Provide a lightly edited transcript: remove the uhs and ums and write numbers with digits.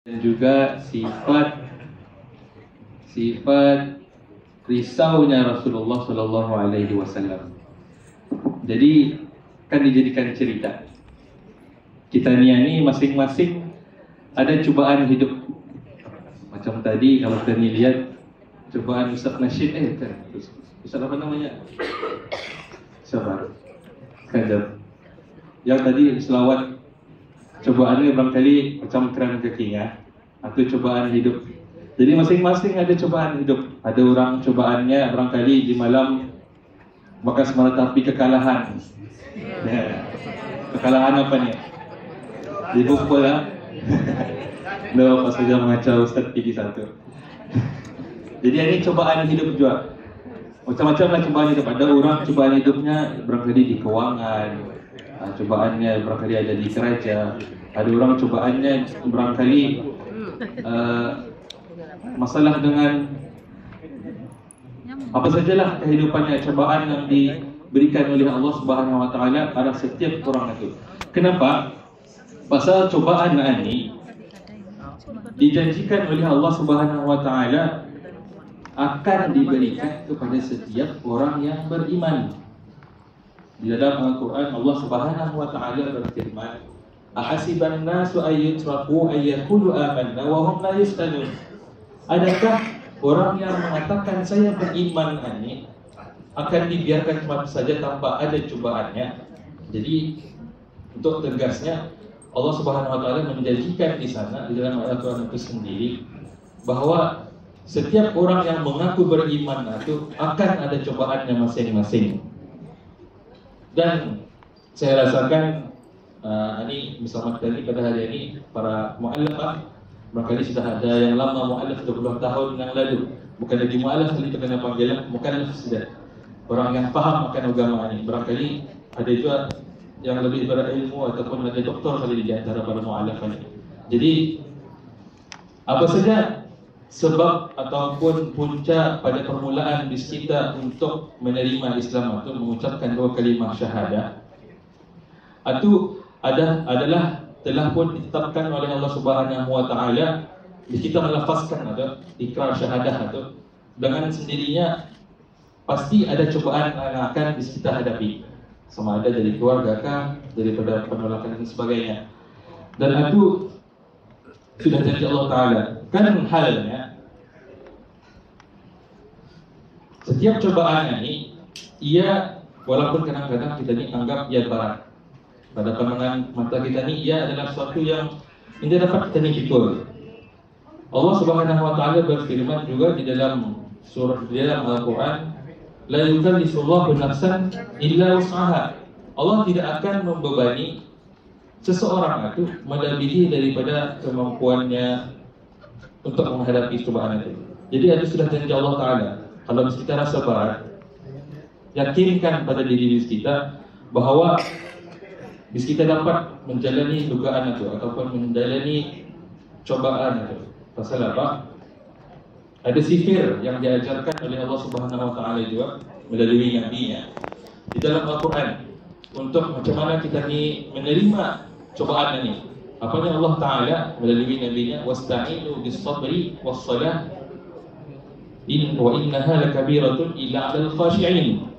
dan juga sifat risaunya Rasulullah Sallallahu Alaihi Wasallam. Jadi kan dijadikan cerita. Kita ini masing-masing ada cobaan hidup. Macam tadi kalau kita lihat cobaan Ustaz Nasyid, Ustaz apa namanya? Sabar. Kadar. Yang tadi selawat, cobaannya barangkali macam keran kakinya atau cobaan hidup. Jadi masing-masing ada cobaan hidup. Ada orang cobaannya barangkali di malam bakas meratapi kekalahan. Ya. Kekalahan apa nih? Dipukul lah. No, pas saja mengacau Ustaz Gigi satu. Jadi ini cobaan hidup juga. Macam-macam lah cobaan hidup. Ada orang cobaan hidupnya barangkali di keuangan, cobaannya barangkali ada di kerja. Ada orang cobaannya barangkali masalah dengan apa sajalah kehidupannya, cobaan yang diberikan oleh Allah Subhanahu Wa Taala pada setiap orang itu. Kenapa? Pasal cobaan ini dijanjikan oleh Allah Subhanahu Wa Taala akan diberikan kepada setiap orang yang beriman. Di dalam Al-Quran Allah Subhanahu Wa Taala berfirman, "Ahasiban nasu ayyutraku ayyakulu amanna wa hum la yuftanun." Adakah orang yang mengatakan saya beriman ini akan dibiarkan cuma saja tanpa ada cobaannya? Jadi untuk tegasnya Allah Subhanahu Wa Taala menjanjikan di sana di dalam Al-Quran itu sendiri bahwa setiap orang yang mengaku beriman itu akan ada cobaannya masing-masing. Dan saya rasakan ini misalnya tadi pada hari ini para mu'allaf barangkali sudah ada yang lama mu'allaf 20 tahun yang lalu. Bukan lagi mu'allaf, kali itu kena panggilan mu'allaf sudah. Orang yang faham akan agama ini. Barangkali ada juga yang lebih berilmu ataupun ada doktor kali di antara para mu'allaf ini. Jadi apa saja sebab ataupun punca pada permulaan bis kita untuk menerima Islam atau mengucapkan dua kalimah syahadah itu adalah telah pun ditetapkan oleh Allah Subhanahu Wa Taala. Kita melafazkan atau ikrar syahadah atau dengan sendirinya pasti ada cobaan yang akan kita hadapi, sama ada dari keluarga kah, daripada penolakan dan sebagainya. Dan itu sudah janji Allah Taala. Kan halnya setiap cobaan ini, ia walaupun kadang-kadang kita ini anggap ia berat pada pandangan mata kita ini, ia adalah sesuatu yang tidak dapat kita ini pikul. Allah Subhanahu Wa Taala berfirman juga di dalam surah di dalam Al-Quran, la yukallifullahu nafsan illa wus'aha. Allah tidak akan membebani seseorang itu melebihi daripada kemampuannya untuk menghadapi cobaan itu. Jadi itu sudah janji Allah Taala. Kalau kita rasa berat, yakinkan pada diri kita bahwa kita dapat menjalani dugaan itu ataupun menjalani cobaan itu. Pasal apa? Ada sifir yang diajarkan oleh Allah Subhanahu Wa Taala juga melalui Nabi-Nya di dalam Al-Quran untuk macam mana kita ni menerima cobaan ini. Apanya Allah Taala melalui Nabi-Nya, wasta'inu bis-sabri was-salah wa innaha lakabiratun illa 'alal khashi'in.